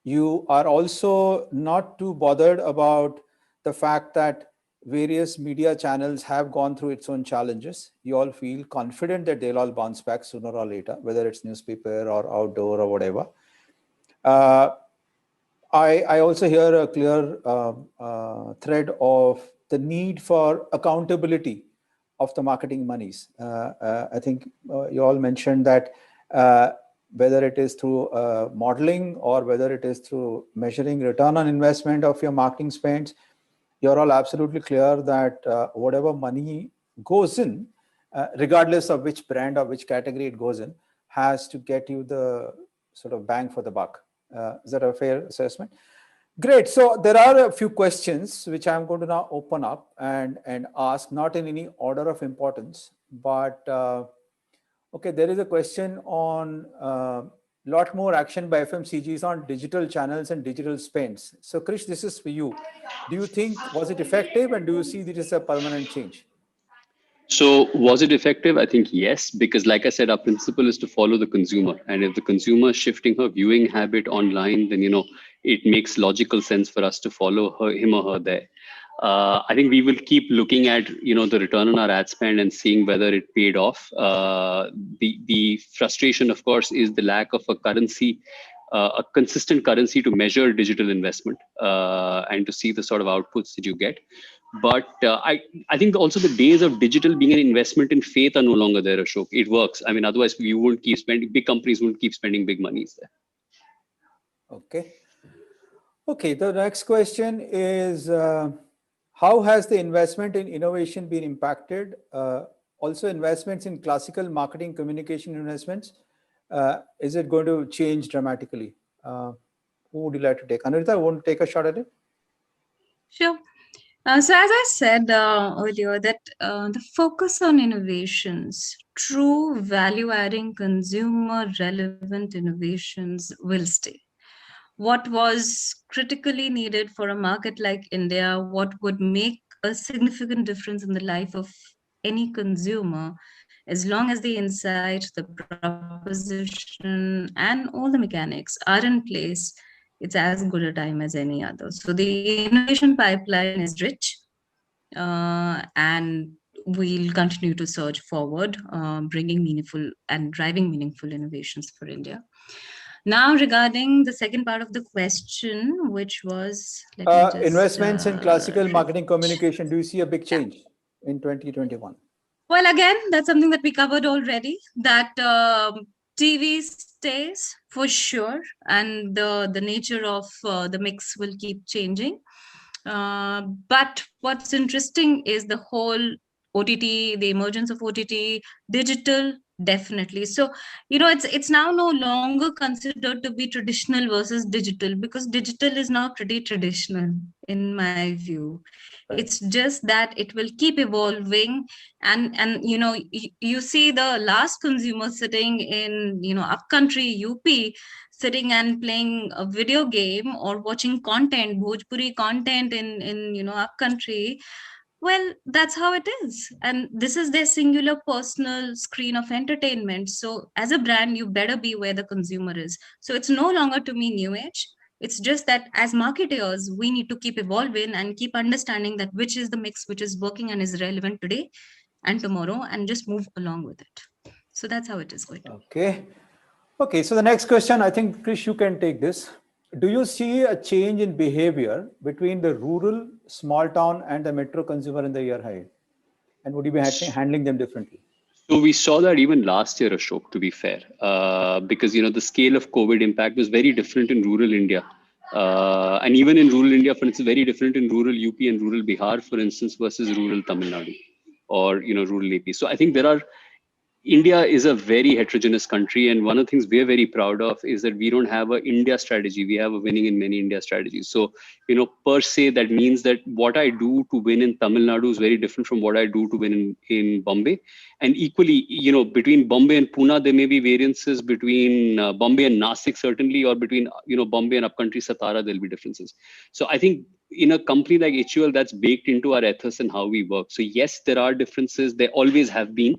you are also not too bothered about the fact that various media channels have gone through its own challenges. You all feel confident that they'll all bounce back sooner or later, whether it's newspaper or outdoor or whatever. I also hear a clear thread of the need for accountability of the marketing monies. I think you all mentioned that whether it is through modeling or whether it is through measuring return on investment of your marketing spends, you're all absolutely clear that whatever money goes in, regardless of which brand or which category it goes in, has to get you the sort of bang for the buck. Is that a fair assessment? Great. So there are a few questions which I'm going to now open up and ask, not in any order of importance, but okay, there is a question on lot more action by FMCGs on digital channels and digital spends. So Krish, this is for you. Do you think, was it effective, and do you see this as a permanent change? So was it effective? I think yes, because like I said, our principle is to follow the consumer. And if the consumer is shifting her viewing habit online, then, it makes logical sense for us to follow him or her there. I think we will keep looking at, the return on our ad spend and seeing whether it paid off. The frustration, of course, is the lack of a currency, a consistent currency to measure digital investment and to see the sort of outputs that you get. But I think also the days of digital being an investment in faith are no longer there, Ashok. It works. I mean, otherwise you won't keep spending, big companies won't keep spending big monies there. Okay. Okay, the next question is, how has the investment in innovation been impacted? Also investments in classical marketing communication investments, is it going to change dramatically? Who would you like to take? Anurita, want to take a shot at it? Sure. So as I said earlier, that the focus on innovations, true value-adding, consumer-relevant innovations will stay. What was critically needed for a market like India, what would make a significant difference in the life of any consumer, as long as the insight, the proposition, and all the mechanics are in place, it's as good a time as any other. So the innovation pipeline is rich, and we'll continue to surge forward, bringing meaningful and driving meaningful innovations for India. Now, regarding the second part of the question, which was, let me just, investments in classical marketing communication, do you see a big change in 2021? Well, again, that's something that we covered already, that TV stays for sure, and the nature of the mix will keep changing. But what's interesting is the whole OTT, the emergence of OTT, digital, definitely. So, it's now no longer considered to be traditional versus digital, because digital is now pretty traditional in my view. Right. It's just that it will keep evolving, and you see the last consumer sitting in upcountry UP, sitting and playing a video game or watching content, Bhojpuri content in upcountry. Well, that's how it is. And this is their singular personal screen of entertainment. So as a brand, you better be where the consumer is. So it's no longer to me new age. It's just that as marketers, we need to keep evolving and keep understanding that which is the mix which is working and is relevant today and tomorrow, and just move along with it. So that's how it is going. Okay. Okay, so the next question, I think, Krish, you can take this. Do you see a change in behavior between the rural, small town, and the metro consumer in the year ahead? And would you be handling them differently? So we saw that even last year, Ashok, to be fair, because the scale of COVID impact was very different in rural India. And even in rural India, for instance, very different in rural UP and rural Bihar, for instance, versus rural Tamil Nadu or rural AP. So I think India is a very heterogeneous country, and one of the things we're very proud of is that we don't have a India strategy. We have a winning in many India strategies. So, per se, that means that what I do to win in Tamil Nadu is very different from what I do to win in Bombay. And equally, between Bombay and Pune, there may be variances between Bombay and Nasik, certainly, or between, Bombay and upcountry Satara, there'll be differences. So I think in a company like HUL, that's baked into our ethos and how we work. So yes, there are differences. There always have been.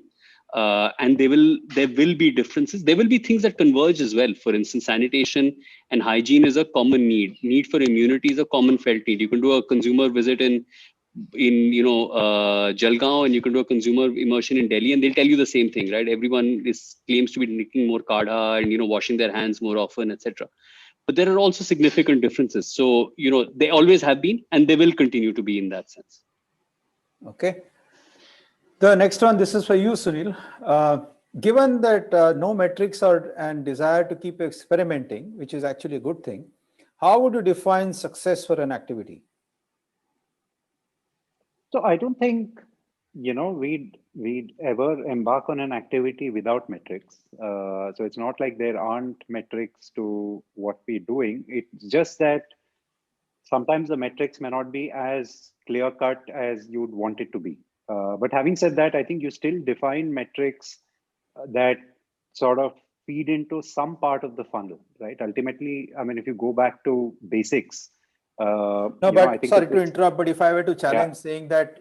And there will be differences. There will be things that converge as well. For instance, sanitation and hygiene is a common need. Need for immunity is a common felt need. You can do a consumer visit in Jalgaon, and you can do a consumer immersion in Delhi, and they'll tell you the same thing, right? Everyone claims to be drinking more kadha and washing their hands more often, etc. But there are also significant differences. So they always have been, and they will continue to be in that sense. Okay. The next one, this is for you, Sunil. Given that no metrics and desire to keep experimenting, which is actually a good thing, how would you define success for an activity? So I don't think, we'd ever embark on an activity without metrics. So it's not like there aren't metrics to what we're doing. It's just that sometimes the metrics may not be as clear cut as you'd want it to be. But having said that, I think you still define metrics that sort of feed into some part of the funnel, right? Ultimately, I mean, if you go back to basics. No, but sorry to interrupt, but if I were to challenge saying that,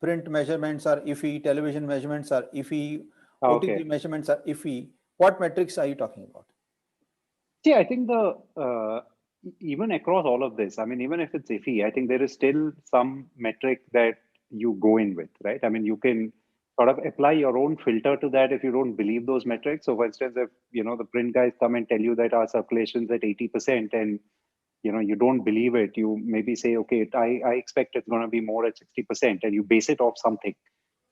print measurements are iffy, television measurements are iffy, OTT measurements are iffy, what metrics are you talking about? See, I think even across all of this, I mean, even if it's iffy, I think there is still some metric that you go in with, right? I mean, you can sort of apply your own filter to that if you don't believe those metrics. So for instance, if, the print guys come and tell you that our circulation's at 80% and, you don't believe it, you maybe say, okay, I expect it's going to be more at 60%, and you base it off something,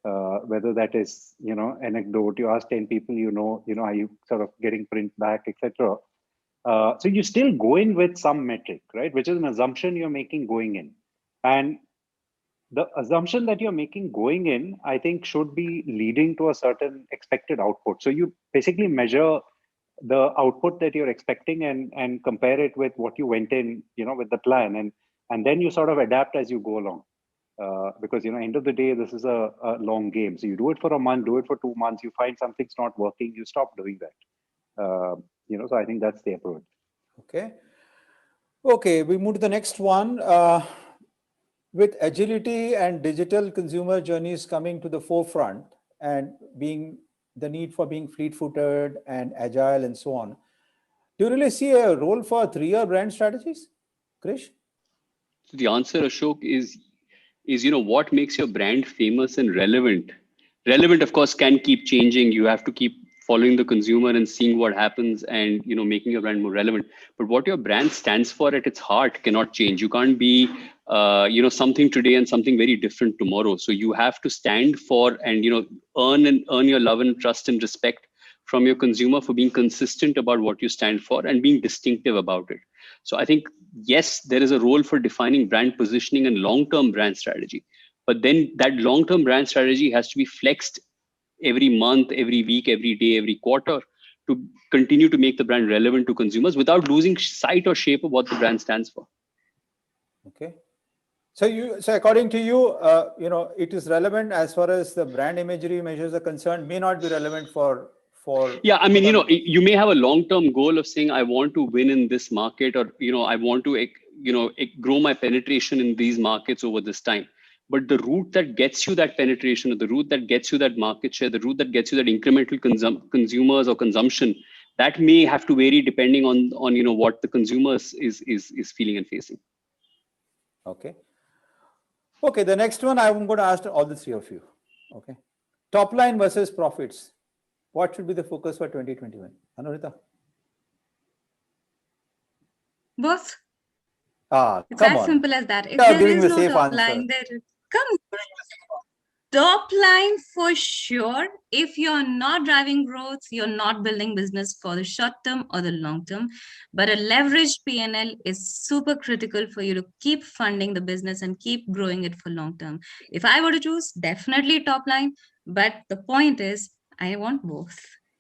whether that is, anecdote, you ask 10 people, are you sort of getting print back, etc. So you still go in with some metric, right? Which is an assumption you're making going in. And the assumption that you're making going in, I think, should be leading to a certain expected output. So you basically measure the output that you're expecting and compare it with what you went in, with the plan. And then you sort of adapt as you go along. Because, end of the day, this is a long game. So you do it for a month, do it for 2 months, you find something's not working, you stop doing that. So I think that's the approach. Okay, we move to the next one. With agility and digital consumer journeys coming to the forefront and being the need for being fleet-footed and agile and so on, do you really see a role for 3-year brand strategies, Krish? The answer, Ashok, is what makes your brand famous and relevant. Relevant, of course, can keep changing. You have to keep following the consumer and seeing what happens and making your brand more relevant. But what your brand stands for at its heart cannot change. You can't be something today and something very different tomorrow. So you have to stand for and earn your love and trust and respect from your consumer for being consistent about what you stand for and being distinctive about it. So I think, yes, there is a role for defining brand positioning and long-term brand strategy. But then that long-term brand strategy has to be flexed every month, every week, every day, every quarter to continue to make the brand relevant to consumers without losing sight or shape of what the brand stands for. Okay. So according to you, it is relevant as far as the brand imagery measures are concerned, may not be relevant for. Yeah, I mean, you may have a long-term goal of saying, I want to win in this market, or, I want to, grow my penetration in these markets over this time. But the route that gets you that penetration, or the route that gets you that market share, the route that gets you that incremental consumers or consumption, that may have to vary depending on what the consumers is feeling and facing. Okay. Okay, the next one I'm going to ask all the three of you. Okay. Top line versus profits. What should be the focus for 2021? Anurita? Both. It's as simple as that. If there is no top line, top line for sure. If you're not driving growth, you're not building business for the short term or the long term. But a leveraged P&L is super critical for you to keep funding the business and keep growing it for long term. If I were to choose, definitely top line. But the point is, I want both.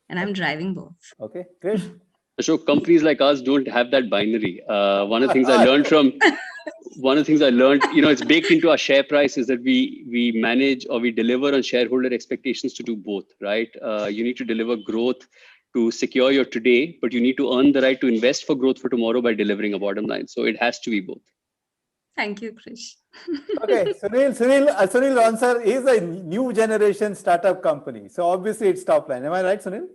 And I'm driving both. Okay, Krish? So companies like us don't have that binary. One of the things I learned, it's baked into our share price, is that we manage or we deliver on shareholder expectations to do both, right? You need to deliver growth to secure your today, but you need to earn the right to invest for growth for tomorrow by delivering a bottom line. So it has to be both. Thank you, Krish. Okay, Sunil answer is a new generation startup company. So obviously it's top line. Am I right, Sunil?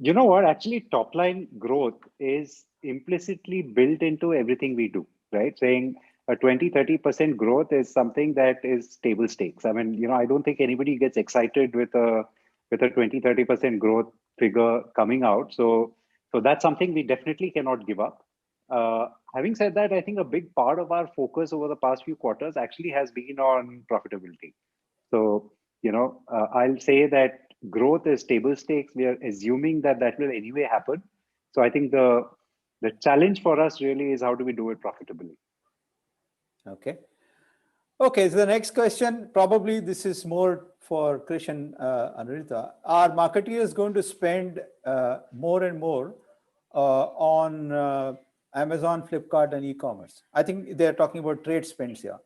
You know what? Actually, top line growth is implicitly built into everything we do, right? Saying a 20-30% growth is something that is table stakes. I mean, I don't think anybody gets excited with a 20-30% growth figure coming out. So that's something we definitely cannot give up. Having said that, I think a big part of our focus over the past few quarters actually has been on profitability. So, I'll say that growth is table stakes. We are assuming that will anyway happen. So I think the challenge for us really is how do we do it profitably? Okay. Okay, so the next question, probably this is more for Krish and Anurita. Are marketeers going to spend more and more on Amazon, Flipkart, and e-commerce? I think they're talking about trade spends here.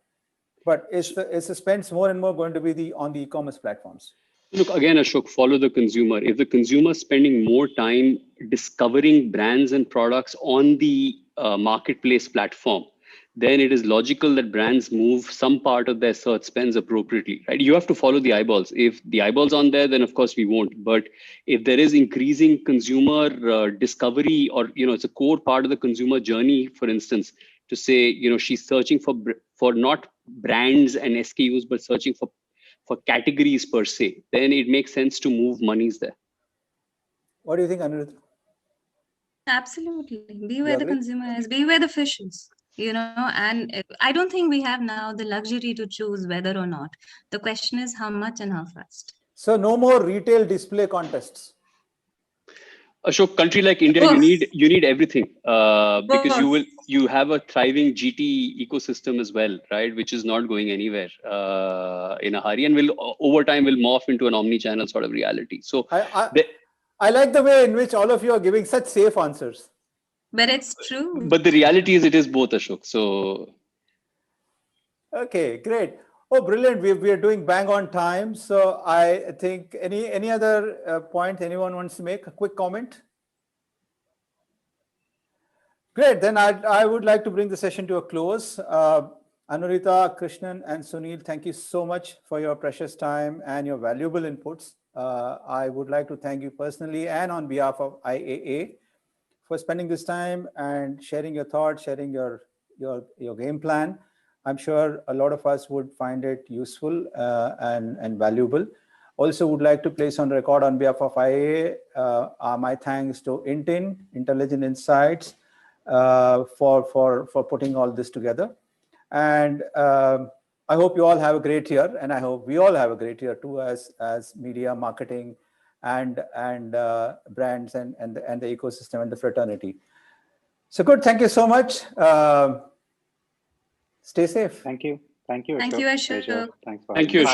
But is the spends more and more going to be on the e-commerce platforms? Look, again, Ashok, follow the consumer. If the consumer is spending more time discovering brands and products on the marketplace platform, then it is logical that brands move some part of their search spends appropriately, right? You have to follow the eyeballs. If the eyeballs on there, then of course we won't. But if there is increasing consumer discovery, or, it's a core part of the consumer journey, for instance, to say, she's searching for not brands and SKUs, but searching for categories per se, then it makes sense to move monies there. What do you think, Anurita? Absolutely. Be where the consumer is, be where the fish is, and I don't think we have now the luxury to choose whether or not. The question is how much and how fast. So no more retail display contests? Ashok, country like India, you need everything because you have a thriving GT ecosystem as well, right? Which is not going anywhere in a hurry, and will over time will morph into an omni-channel sort of reality. So I like the way in which all of you are giving such safe answers. But it's true. But the reality is, it is both, Ashok. So okay, great. Oh, brilliant! We are doing bang on time. So I think any other point anyone wants to make? A quick comment. Great. Then I would like to bring the session to a close. Anurita, Krishnan, and Sunil, thank you so much for your precious time and your valuable inputs. I would like to thank you personally and on behalf of IAA for spending this time and sharing your thoughts, sharing your game plan. I'm sure a lot of us would find it useful and valuable. Also would like to place on record on behalf of IAA my thanks to Intelligent Insights for putting all this together. And I hope you all have a great year, and I hope we all have a great year too as media, marketing, and brands and the ecosystem and the fraternity. So good. Thank you so much. Stay safe. Thank you. Thank you. Thank you, Ashok. Thanks for thank you.